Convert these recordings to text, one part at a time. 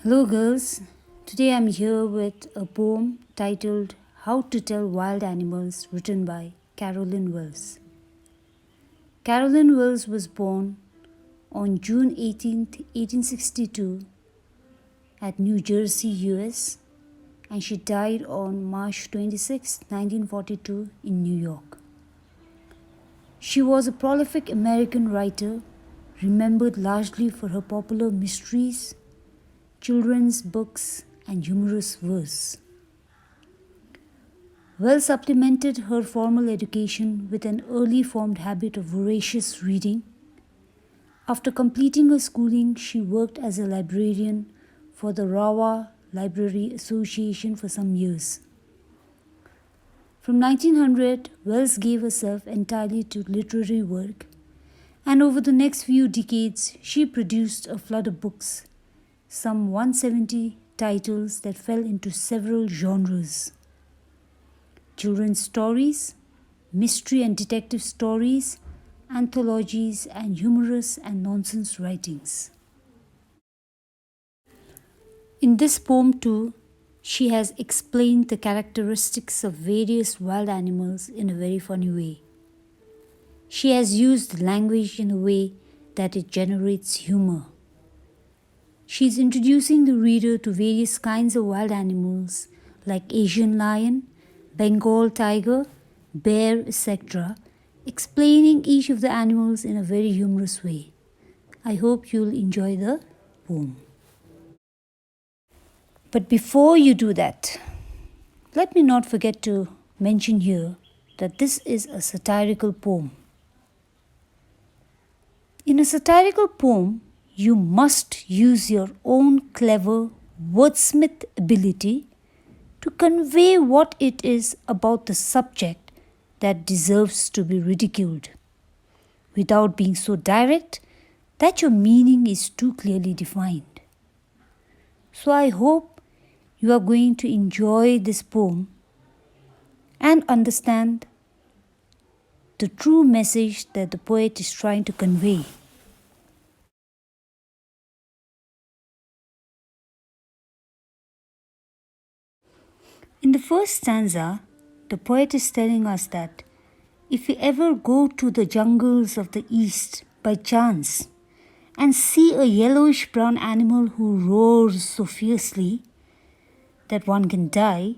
Hello, girls. Today I'm here with a poem titled How to Tell Wild Animals, written by Carolyn Wells. Carolyn Wells was born on June 18, 1862, at New Jersey, US, and she died on March 26, 1942, in New York. She was a prolific American writer, remembered largely for her popular mysteries, children's books, and humorous verse. Wells supplemented her formal education with an early formed habit of voracious reading. After completing her schooling, she worked as a librarian for the Rawa Library Association for some years. From 1900, Wells gave herself entirely to literary work, and over the next few decades, she produced a flood of books, some 170 titles that fell into several genres: children's stories, mystery and detective stories, anthologies, and humorous and nonsense writings. In this poem too, she has explained the characteristics of various wild animals in a very funny way. She has used language in a way that it generates humor. She is introducing the reader to various kinds of wild animals like Asian lion, Bengal tiger, bear, etc., explaining each of the animals in a very humorous way. I hope you'll enjoy the poem. But before you do that, let me not forget to mention here that this is a satirical poem. In a satirical poem, you must use your own clever wordsmith ability to convey what it is about the subject that deserves to be ridiculed, without being so direct that your meaning is too clearly defined. So I hope you are going to enjoy this poem and understand the true message that the poet is trying to convey. In the first stanza, the poet is telling us that if we ever go to the jungles of the East by chance and see a yellowish brown animal who roars so fiercely that one can die,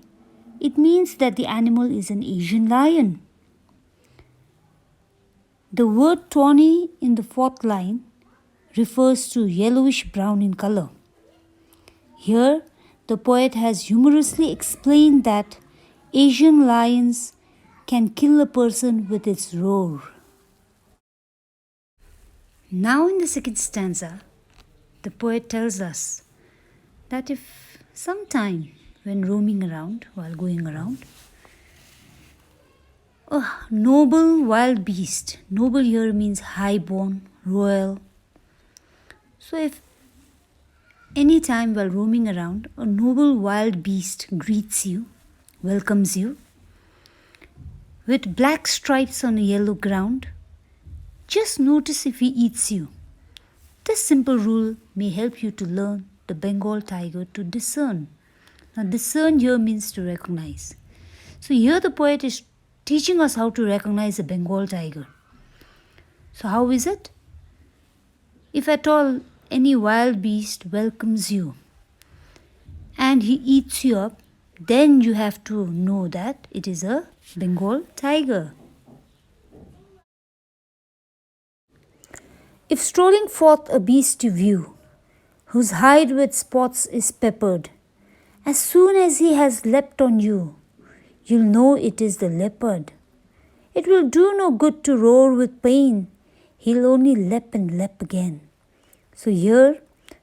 it means that the animal is an Asian lion. The word tawny in the fourth line refers to yellowish brown in color. Here, the poet has humorously explained that Asian lions can kill a person with its roar. Now, in the second stanza, the poet tells us that if sometime when roaming around, while going around, a noble wild beast, noble here means high-born, royal. So if any time while roaming around, a noble wild beast greets you, welcomes you, with black stripes on a yellow ground, just notice if he eats you. This simple rule may help you to learn the Bengal tiger to discern. Now, discern here means to recognize. So here the poet is teaching us how to recognize a Bengal tiger. So how is it? If at all any wild beast welcomes you and he eats you up, then you have to know that it is a Bengal tiger. If strolling forth a beast you view, whose hide with spots is peppered, as soon as he has leapt on you, you'll know it is the leopard. It will do no good to roar with pain, he'll only leap and leap again. So here,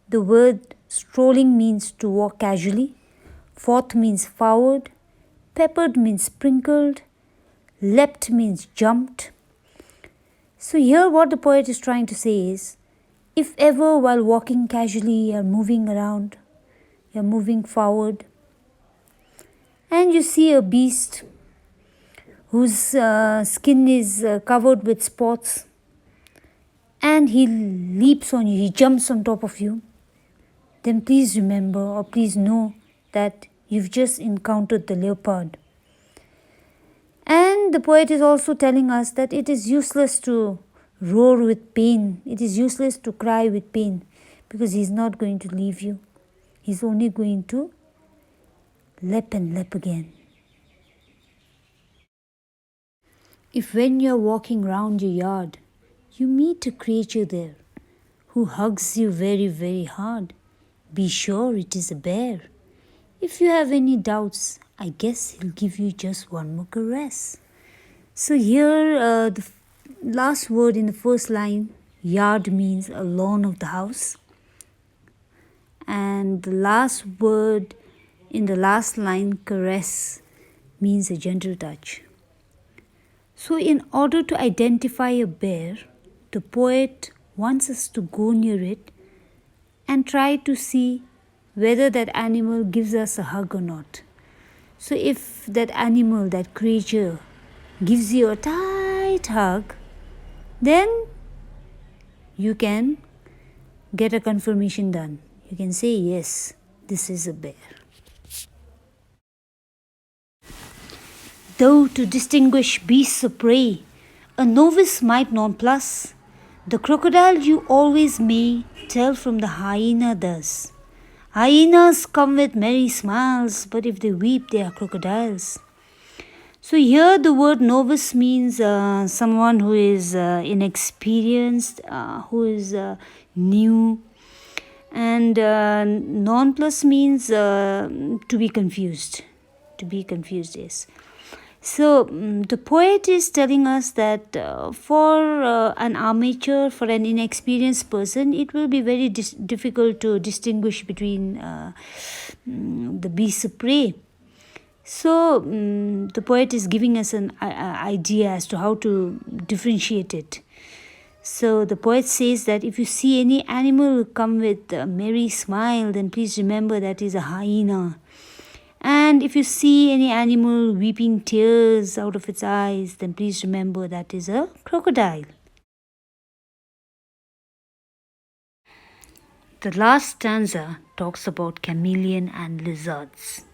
the word strolling means to walk casually, forth means forward, peppered means sprinkled, leapt means jumped. So here what the poet is trying to say is, if ever while walking casually you're moving around, you're moving forward, and you see a beast whose skin is covered with spots, and he leaps on you, he jumps on top of you, then please remember or please know that you've just encountered the leopard. And the poet is also telling us that it is useless to roar with pain. It is useless to cry with pain because he's not going to leave you. He's only going to lap and lap again. If when you're walking round your yard, you meet a creature there who hugs you very, very hard, be sure it is a bear. If you have any doubts, I guess he'll give you just one more caress. So here, the last word in the first line, yard, means a lawn of the house. And the last word in the last line, caress, means a gentle touch. So in order to identify a bear, the poet wants us to go near it and try to see whether that animal gives us a hug or not. So if that animal, that creature, gives you a tight hug, then you can get a confirmation done. You can say, yes, this is a bear. Though to distinguish beasts of prey, a novice might nonplus, the crocodile you always may tell from the hyena thus. Hyenas come with merry smiles, but if they weep, they are crocodiles. So here the word novice means someone who is inexperienced, who is new. And nonplus means to be confused. To be confused, yes. So the poet is telling us that for an amateur, for an inexperienced person, it will be very difficult to distinguish between the beasts of prey. So the poet is giving us an idea as to how to differentiate it. So the poet says that if you see any animal come with a merry smile, then please remember that is a hyena. And if you see any animal weeping tears out of its eyes, then please remember that is a crocodile. The last stanza talks about chameleon and lizards.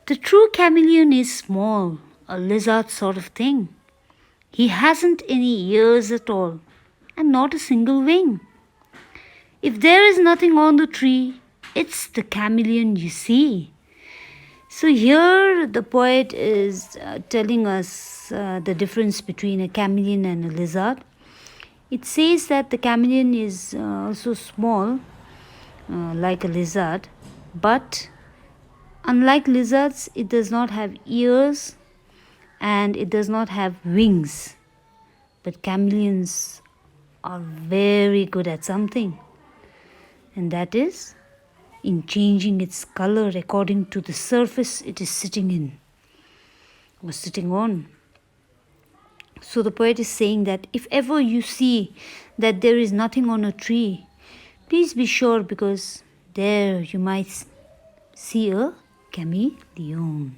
The true chameleon is small, a lizard sort of thing. He hasn't any ears at all, and not a single wing. If there is nothing on the tree, it's the chameleon you see. So here the poet is telling us the difference between a chameleon and a lizard. It says that the chameleon is also small, like a lizard, but unlike lizards, it does not have ears and it does not have wings. But chameleons are very good at something, and that is in changing its color according to the surface it is sitting in or sitting on. So the poet is saying that if ever you see that there is nothing on a tree, please be sure, because there you might see a chameleon.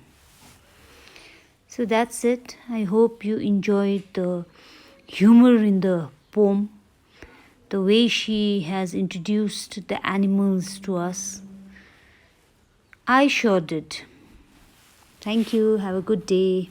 So that's it. I hope you enjoyed the humor in the poem, the way she has introduced the animals to us. I sure did. Thank you. Have a good day.